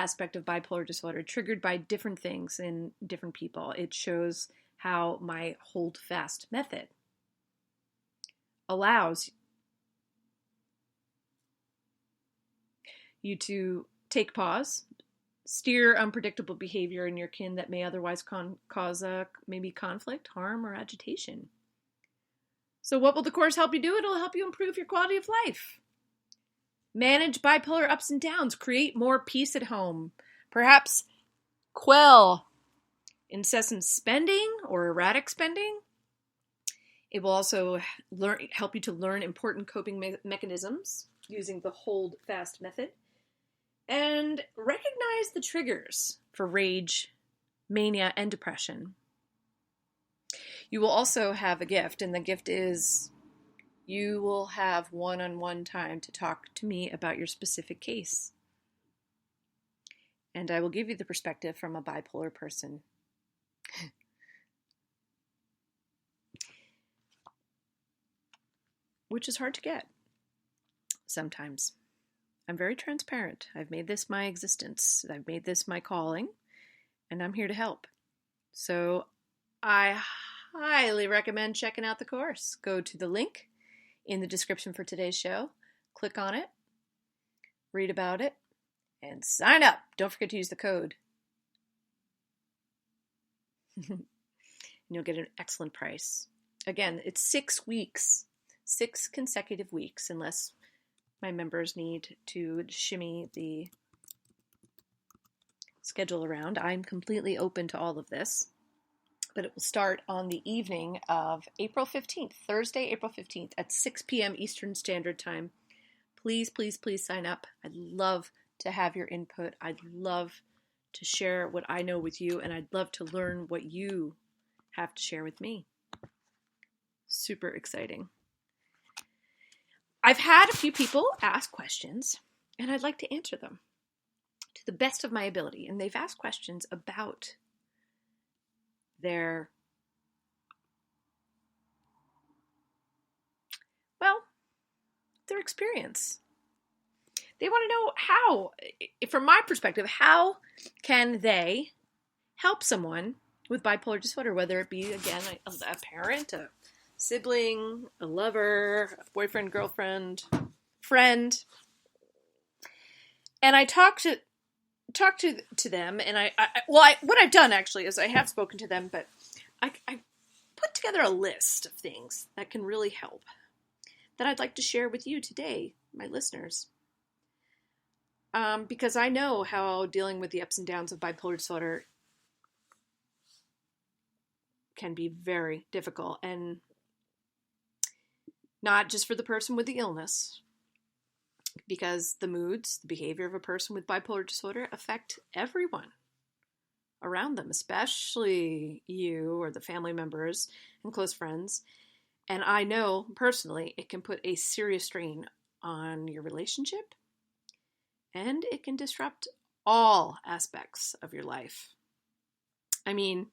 aspect of bipolar disorder triggered by different things in different people. It shows how my hold fast method allows you to take pause, steer unpredictable behavior in your kin that may otherwise cause maybe conflict, harm, or agitation. So what will the course help you do? It'll help you improve your quality of life. Manage bipolar ups and downs. Create more peace at home. Perhaps quell incessant spending or erratic spending. It will also help you to learn important coping mechanisms using the hold fast method. And recognize the triggers for rage, mania, and depression. You will also have a gift, and the gift is you will have one-on-one time to talk to me about your specific case. And I will give you the perspective from a bipolar person. Which is hard to get sometimes. I'm very transparent. I've made this my existence. I've made this my calling, and I'm here to help. So I highly recommend checking out the course. Go to the link in the description for today's show. Click on it, read about it, and sign up. Don't forget to use the code. And you'll get an excellent price. Again, it's 6 weeks, 6 consecutive weeks, unless my members need to shimmy the schedule around. I'm completely open to all of this. But it will start on the evening of April 15th, Thursday, April 15th at 6 p.m. Eastern Standard Time. Please, please, please sign up. I'd love to have your input. I'd love to share what I know with you, and I'd love to learn what you have to share with me. Super exciting. I've had a few people ask questions, and I'd like to answer them to the best of my ability. And they've asked questions about their experience. They want to know how, from my perspective, how can they help someone with bipolar disorder, whether it be, again, a parent, a sibling, a lover, a boyfriend, girlfriend, friend. And I talk to them, and what I've done actually is I have spoken to them, but I put together a list of things that can really help that I'd like to share with you today, my listeners. Because I know how dealing with the ups and downs of bipolar disorder can be very difficult, and not just for the person with the illness, because the moods, the behavior of a person with bipolar disorder affect everyone around them, especially you or the family members and close friends. And I know personally it can put a serious strain on your relationship, and it can disrupt all aspects of your life. I mean,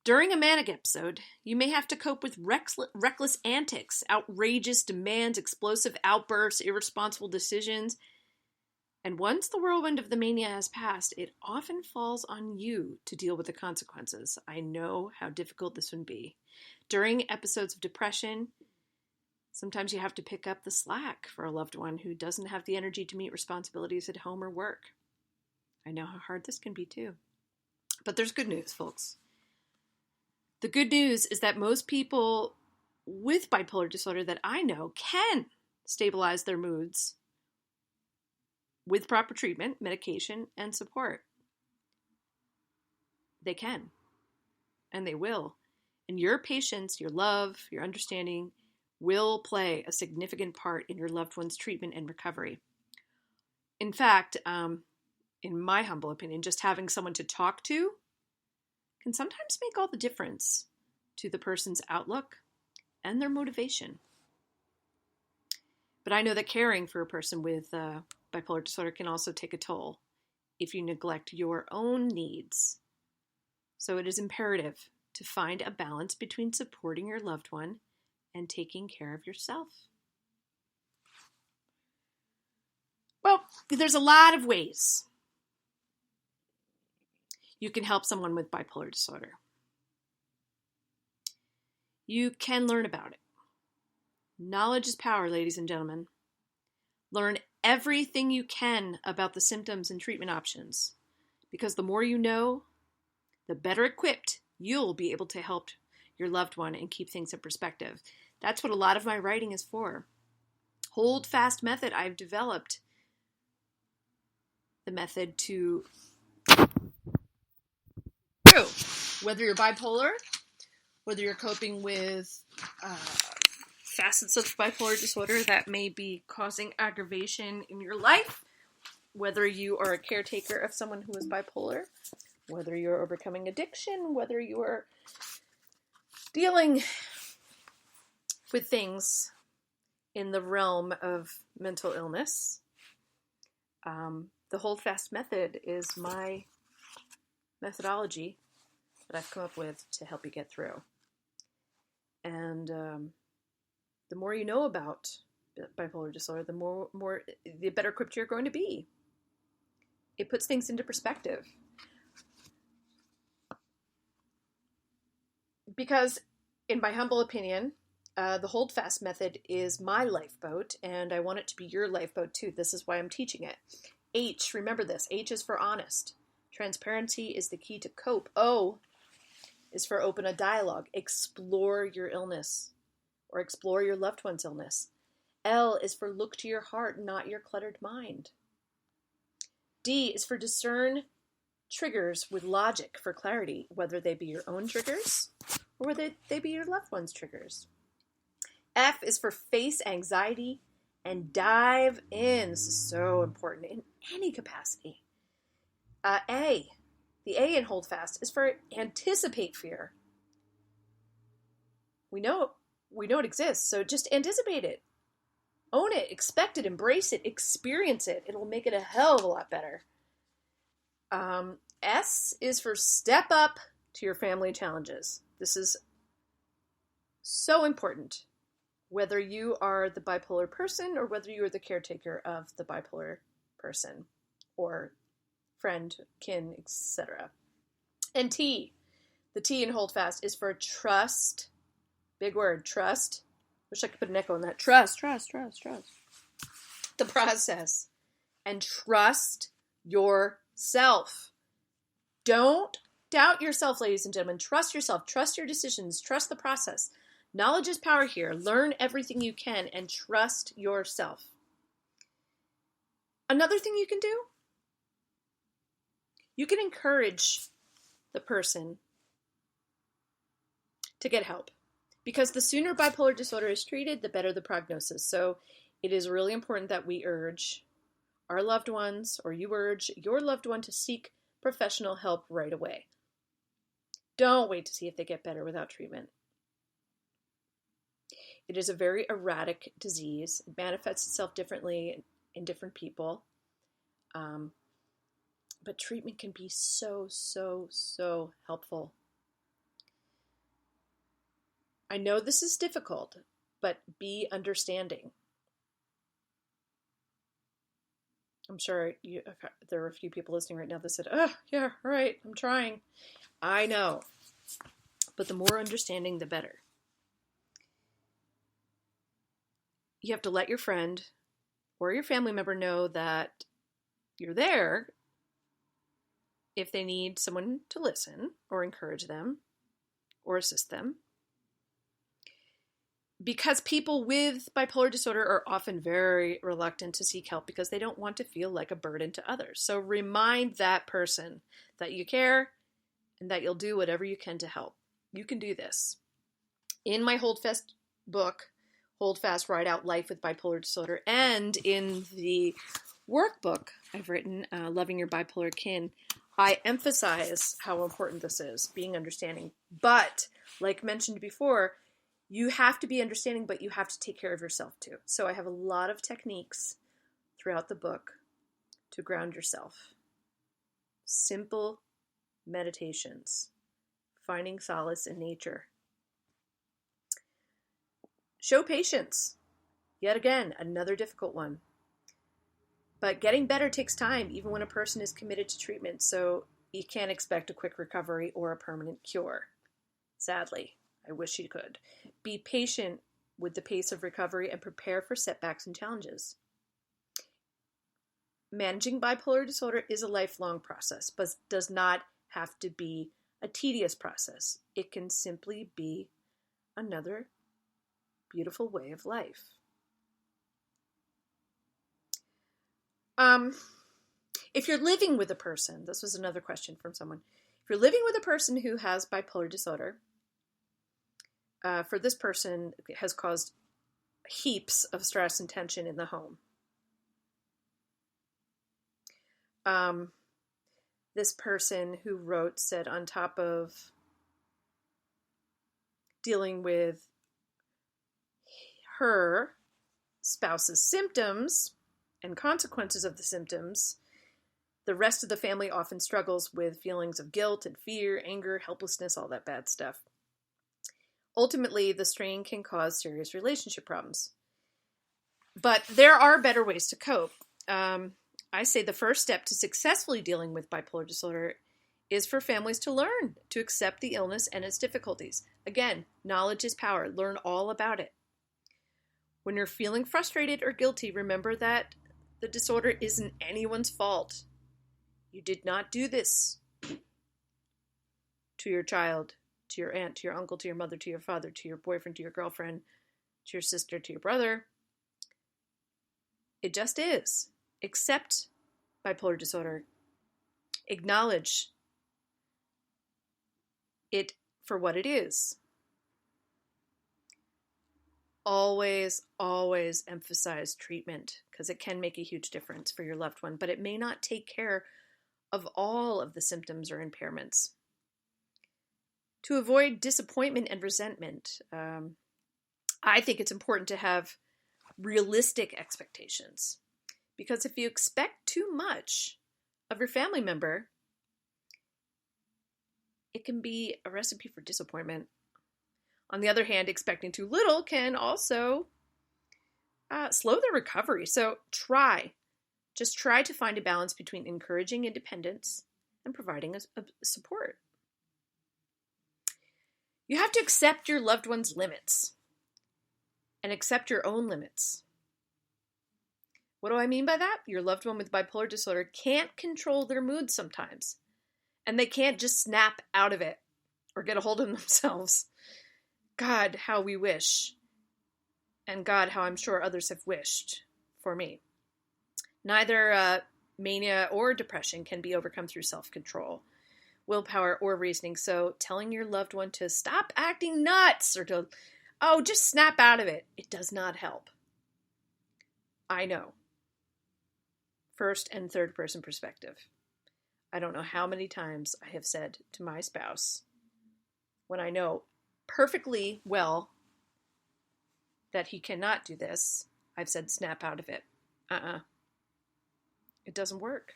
during a manic episode, you may have to cope with reckless antics, outrageous demands, explosive outbursts, irresponsible decisions. And once the whirlwind of the mania has passed, it often falls on you to deal with the consequences. I know how difficult this would be. During episodes of depression, sometimes you have to pick up the slack for a loved one who doesn't have the energy to meet responsibilities at home or work. I know how hard this can be too. But there's good news, folks. The good news is that most people with bipolar disorder that I know can stabilize their moods with proper treatment, medication, and support. They can, and they will. And your patience, your love, your understanding will play a significant part in your loved one's treatment and recovery. In fact, in my humble opinion, just having someone to talk to can sometimes make all the difference to the person's outlook and their motivation. But I know that caring for a person with bipolar disorder can also take a toll if you neglect your own needs. So it is imperative to find a balance between supporting your loved one and taking care of yourself. Well, there's a lot of ways you can help someone with bipolar disorder. You can learn about it. Knowledge is power, ladies and gentlemen. Learn everything you can about the symptoms and treatment options, because the more you know, the better equipped you'll be able to help your loved one and keep things in perspective. That's what a lot of my writing is for. Hold fast method I've developed. The method to whether you're bipolar, whether you're coping with facets of bipolar disorder that may be causing aggravation in your life, whether you are a caretaker of someone who is bipolar, whether you're overcoming addiction, whether you are dealing with things in the realm of mental illness. The Hold Fast method is my methodology that I've come up with to help you get through. And the more you know about bipolar disorder, the better equipped you're going to be. It puts things into perspective. Because, in my humble opinion, the Hold Fast method is my lifeboat, and I want it to be your lifeboat too. This is why I'm teaching it. H, remember this, H is for honest. Transparency is the key to cope. O is for open a dialogue. Explore your illness, or explore your loved one's illness. L is for look to your heart, not your cluttered mind. D is for discern triggers with logic for clarity, whether they be your own triggers or whether they be your loved one's triggers. F is for face anxiety and dive in. This is so important in any capacity. A, the A in Hold Fast is for anticipate fear. We know it exists, so just anticipate it. Own it, expect it, embrace it, experience it. It'll make it a hell of a lot better. S is for step up to your family challenges. This is so important, whether you are the bipolar person or whether you are the caretaker of the bipolar person or friend, kin, etc. And T, the T in Hold Fast is for trust. Big word, trust. Wish I could put an echo on that. Trust. The process. And trust yourself. Don't doubt yourself, ladies and gentlemen. Trust yourself. Trust your decisions. Trust the process. Knowledge is power here. Learn everything you can and trust yourself. Another thing you can do, you can encourage the person to get help. Because the sooner bipolar disorder is treated, the better the prognosis. So it is really important that we urge our loved ones, or you urge your loved one, to seek professional help right away. Don't wait to see if they get better without treatment. It is a very erratic disease. It manifests itself differently in different people. But treatment can be so helpful. I know this is difficult, but be understanding. I'm sure there are a few people listening right now that said, oh, yeah, right, I'm trying. I know. But the more understanding, the better. You have to let your friend or your family member know that you're there if they need someone to listen or encourage them or assist them. Because people with bipolar disorder are often very reluctant to seek help because they don't want to feel like a burden to others. So remind that person that you care and that you'll do whatever you can to help. You can do this. In my Hold Fast book, Hold Fast, Ride Out Life with Bipolar Disorder, and in the workbook I've written, Loving Your Bipolar Kin, I emphasize how important this is, being understanding. But, like mentioned before, you have to be understanding, but you have to take care of yourself too. So I have a lot of techniques throughout the book to ground yourself. Simple meditations, finding solace in nature. Show patience. Yet again, another difficult one. But getting better takes time, even when a person is committed to treatment, so you can't expect a quick recovery or a permanent cure. Sadly, I wish you could. Be patient with the pace of recovery and prepare for setbacks and challenges. Managing bipolar disorder is a lifelong process, but does not have to be a tedious process. It can simply be another beautiful way of life. If you're living with a person, this was another question from someone. If you're living with a person who has bipolar disorder, for this person, it has caused heaps of stress and tension in the home. This person who wrote said, on top of dealing with her spouse's symptoms and consequences of the symptoms, the rest of the family often struggles with feelings of guilt and fear, anger, helplessness, all that bad stuff. Ultimately, the strain can cause serious relationship problems. But there are better ways to cope. I say the first step to successfully dealing with bipolar disorder is for families to learn to accept the illness and its difficulties. Again, knowledge is power. Learn all about it. When you're feeling frustrated or guilty, remember that the disorder isn't anyone's fault. You did not do this to your child, to your aunt, to your uncle, to your mother, to your father, to your boyfriend, to your girlfriend, to your sister, to your brother. It just is. Accept bipolar disorder. Acknowledge it for what it is. Always, always emphasize treatment because it can make a huge difference for your loved one, but it may not take care of all of the symptoms or impairments. To avoid disappointment and resentment, I think it's important to have realistic expectations. Because if you expect too much of your family member, it can be a recipe for disappointment. On the other hand, expecting too little can also slow the recovery. So just try to find a balance between encouraging independence and providing a support. You have to accept your loved one's limits and accept your own limits. What do I mean by that? Your loved one with bipolar disorder can't control their mood sometimes, and they can't just snap out of it or get a hold of themselves. God, how we wish, and God, how I'm sure others have wished for me. Neither mania or depression can be overcome through self-control, willpower, or reasoning. So telling your loved one to stop acting nuts or to, just snap out of it, it does not help. I know. First and third person perspective. I don't know how many times I have said to my spouse, when I know perfectly well that he cannot do this, I've said, snap out of it. It doesn't work.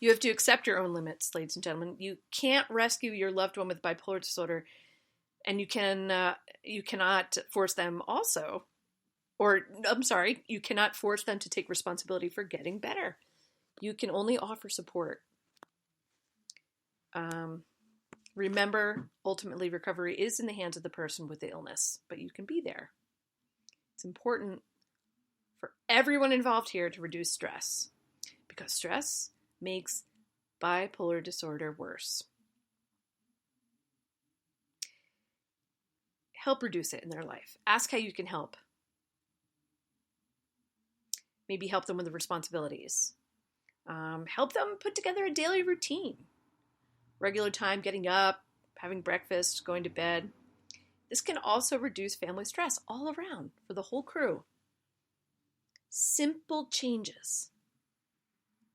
You have to accept your own limits, ladies and gentlemen. You can't rescue your loved one with bipolar disorder, and you cannot force them also. You cannot force them to take responsibility for getting better. You can only offer support. Remember, ultimately, recovery is in the hands of the person with the illness, but you can be there. It's important for everyone involved here to reduce stress, because stress makes bipolar disorder worse. Help reduce it in their life. Ask how you can help. Maybe help them with the responsibilities. Help them put together a daily routine. Regular time, getting up, having breakfast, going to bed. This can also reduce family stress all around for the whole crew. Simple changes.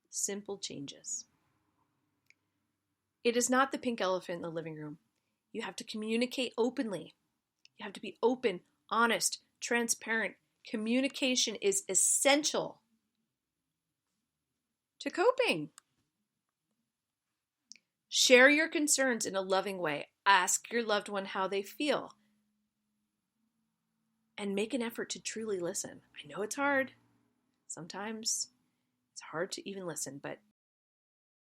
Simple changes. It is not the pink elephant in the living room. You have to communicate openly. You have to be open, honest, transparent. Communication is essential to coping. Share your concerns in a loving way. Ask your loved one how they feel. And make an effort to truly listen. I know it's hard. Sometimes it's hard to even listen, but